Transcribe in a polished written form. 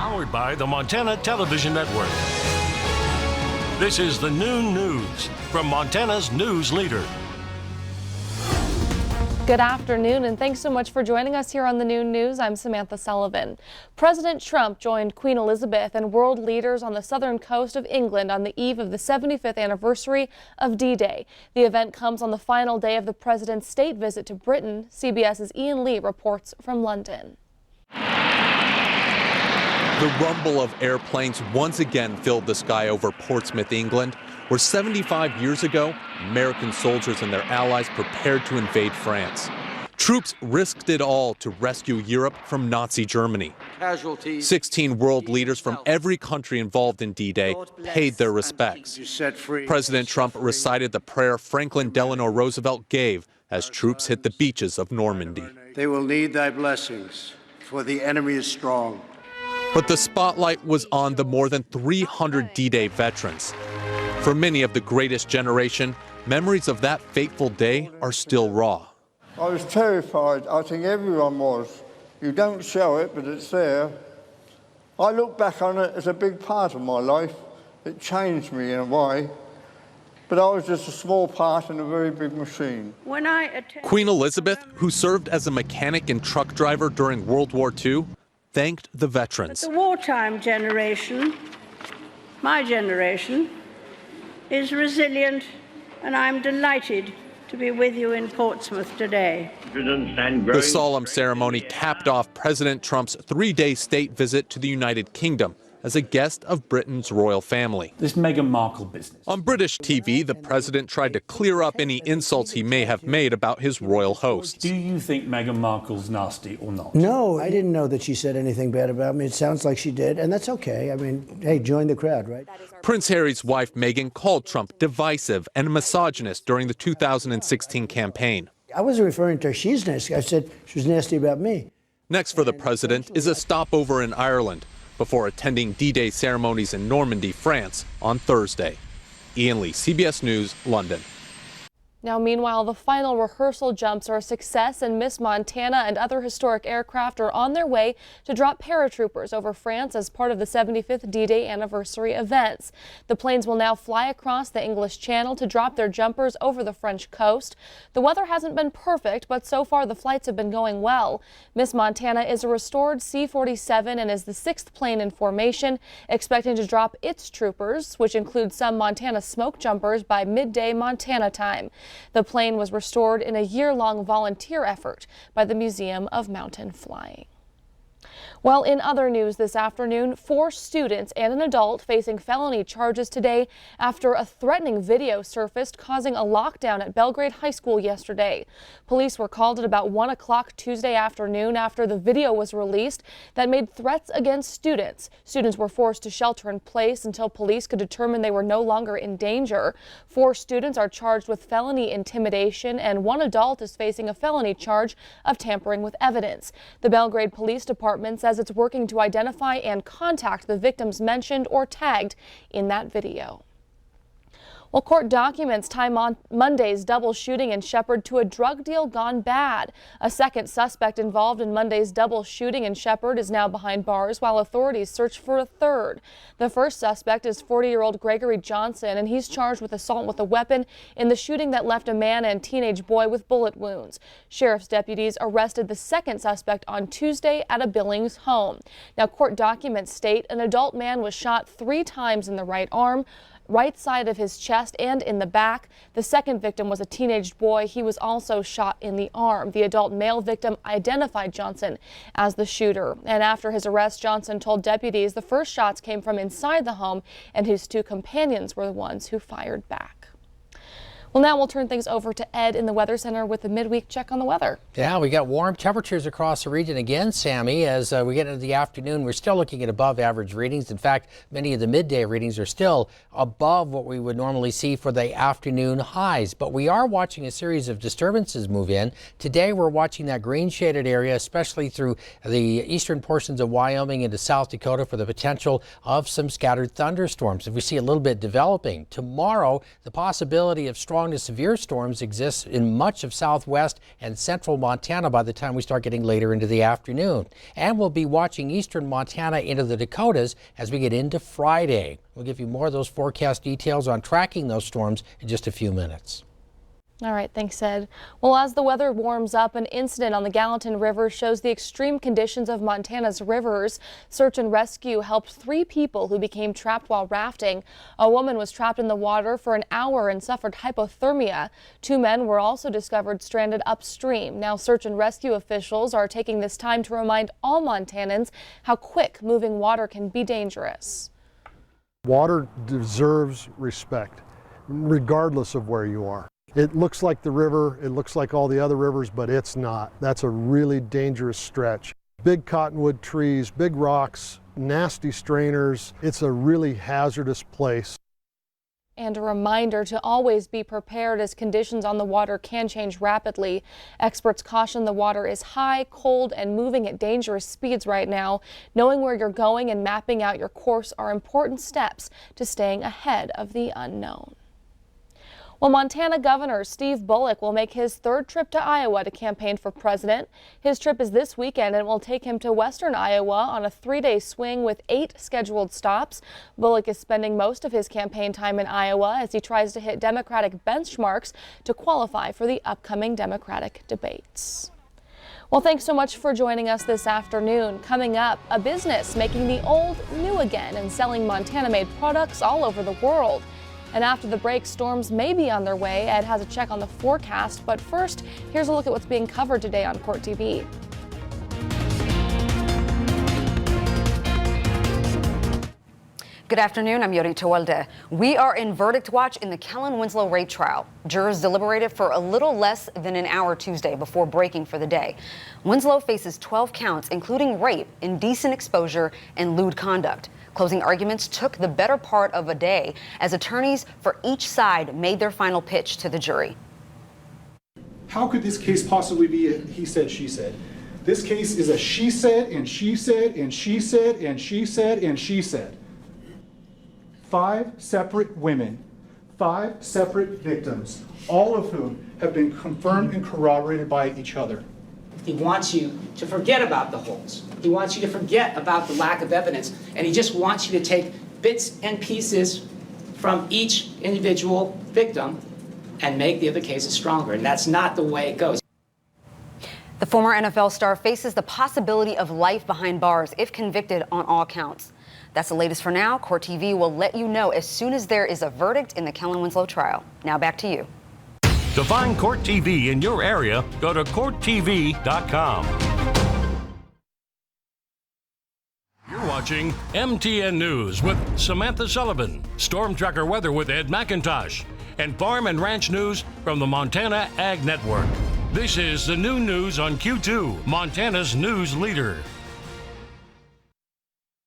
Powered by the Montana Television Network. This is the Noon News from Montana's news leader. Good afternoon, and thanks so much for joining us here on the Noon News. I'm Samantha Sullivan. President Trump joined Queen Elizabeth and world leaders on the southern coast of England on the eve of the 75th anniversary of D-Day. The event comes on the final day of the president's state visit to Britain. CBS's Ian Lee reports from London. The rumble of airplanes once again filled the sky over Portsmouth, England, where 75 years ago, American soldiers and their allies prepared to invade France. Troops risked it all to rescue Europe from Nazi Germany. 16 world leaders from every country involved in D-Day paid their respects. President Trump recited the prayer Franklin Delano Roosevelt gave as troops hit the beaches of Normandy. They will need thy blessings, for the enemy is strong. But the spotlight was on the more than 300 D-Day veterans. For many of the greatest generation, memories of that fateful day are still raw. I was terrified. I think everyone was. You don't show it, but it's there. I look back on it as a big part of my life. It changed me in a way. But I was just a small part in a very big machine. Queen Elizabeth, who served as a mechanic and truck driver during World War II, thanked the veterans. But the wartime generation, my generation, is resilient, and I'm delighted to be with you in Portsmouth today. The solemn ceremony capped off President Trump's 3-day state visit to the United Kingdom as a guest of Britain's royal family. This Meghan Markle business. On British TV, the president tried to clear up any insults he may have made about his royal hosts. Do you think Meghan Markle's nasty or not? No, I didn't know that she said anything bad about me. It sounds like she did, and that's okay. I mean, hey, join the crowd, right? Prince Harry's wife, Meghan, called Trump divisive and misogynist during the 2016 campaign. I wasn't referring to her. She's nasty. I said she was nasty about me. Next for the president is a stopover in Ireland before attending D-Day ceremonies in Normandy, France on Thursday. Ian Lee, CBS News, London. Now, meanwhile, the final rehearsal jumps are a success, and Miss Montana and other historic aircraft are on their way to drop paratroopers over France as part of the 75th D-Day anniversary events. The planes will now fly across the English Channel to drop their jumpers over the French coast. The weather hasn't been perfect, but so far the flights have been going well. Miss Montana is a restored C-47 and is the 6th plane in formation, expecting to drop its troopers, which include some Montana smoke jumpers, by midday Montana time. The plane was restored in a year-long volunteer effort by the Museum of Mountain Flying. Well, in other news this afternoon, 4 students and an adult facing felony charges today after a threatening video surfaced causing a lockdown at Belgrade High School yesterday. Police were called at about 1 o'clock Tuesday afternoon after the video was released that made threats against students. Students were forced to shelter in place until police could determine they were no longer in danger. 4 students are charged with felony intimidation, and 1 adult is facing a felony charge of tampering with evidence. The Belgrade Police Department says it's working to identify and contact the victims mentioned or tagged in that video. Well, court documents tie Monday's double shooting in Shepherd to a drug deal gone bad. A second suspect involved in Monday's double shooting in Shepherd is now behind bars while authorities search for a third. The first suspect is 40-year-old Gregory Johnson, and he's charged with assault with a weapon in the shooting that left a man and teenage boy with bullet wounds. Sheriff's deputies arrested the second suspect on Tuesday at a Billings home. Now, court documents state an adult man was shot 3 times in the right arm, right side of his chest, and in the back. The second victim was a teenage boy. He was also shot in the arm. The adult male victim identified Johnson as the shooter. And after his arrest, Johnson told deputies the first shots came from inside the home and his 2 companions were the ones who fired back. Well, now we'll turn things over to Ed in the Weather Center with the midweek check on the weather. Yeah, we got warm temperatures across the region again, Sammy. As we get into the afternoon, we're still looking at above average readings. In fact, many of the midday readings are still above what we would normally see for the afternoon highs. But we are watching a series of disturbances move in. Today, we're watching that green shaded area, especially through the eastern portions of Wyoming into South Dakota, for the potential of some scattered thunderstorms. If we see a little bit developing tomorrow, the possibility of strong strong to severe storms exist in much of southwest and central Montana by the time we start getting later into the afternoon. And we'll be watching eastern Montana into the Dakotas as we get into Friday. We'll give you more of those forecast details on tracking those storms in just a few minutes. All right, thanks, Ed. Well, as the weather warms up, an incident on the Gallatin River shows the extreme conditions of Montana's rivers. Search and rescue helped 3 people who became trapped while rafting. A woman was trapped in the water for an hour and suffered hypothermia. 2 men were also discovered stranded upstream. Now, search and rescue officials are taking this time to remind all Montanans how quick moving water can be dangerous. Water deserves respect, regardless of where you are. It looks like the river, it looks like all the other rivers, but it's not. That's a really dangerous stretch. Big cottonwood trees, big rocks, nasty strainers. It's a really hazardous place. And a reminder to always be prepared as conditions on the water can change rapidly. Experts caution the water is high, cold, and moving at dangerous speeds right now. Knowing where you're going and mapping out your course are important steps to staying ahead of the unknown. Well, Montana Governor Steve Bullock will make his 3rd trip to Iowa to campaign for president. His trip is this weekend and will take him to western Iowa on a 3-day swing with 8 scheduled stops. Bullock is spending most of his campaign time in Iowa as he tries to hit Democratic benchmarks to qualify for the upcoming Democratic debates. Well, thanks so much for joining us this afternoon. Coming up, a business making the old new again and selling Montana-made products all over the world. And after the break, storms may be on their way. Ed has a check on the forecast. But first, here's a look at what's being covered today on Court TV. Good afternoon, I'm Yori Tewalde. We are in verdict watch in the Kellen Winslow rape trial. Jurors deliberated for a little less than an hour Tuesday before breaking for the day. Winslow faces 12 counts, including rape, indecent exposure, and lewd conduct. Closing arguments took the better part of a day as attorneys for each side made their final pitch to the jury. How could this case possibly be a he said, she said? This case is a she said, and she said, and she said, and she said, and she said. 5 separate women, 5 separate victims, all of whom have been confirmed and corroborated by each other. He wants you to forget about the holes. He wants you to forget about the lack of evidence, and he just wants you to take bits and pieces from each individual victim and make the other cases stronger, and that's not the way it goes. The former NFL star faces the possibility of life behind bars if convicted on all counts. That's the latest for now. Court TV will let you know as soon as there is a verdict in the Kellen Winslow trial. Now back to you. To find Court TV in your area, go to CourtTV.com. You're watching MTN News with Samantha Sullivan, Storm Tracker Weather with Ed McIntosh, and Farm and Ranch News from the Montana Ag Network. This is the new news on Q2, Montana's news leader.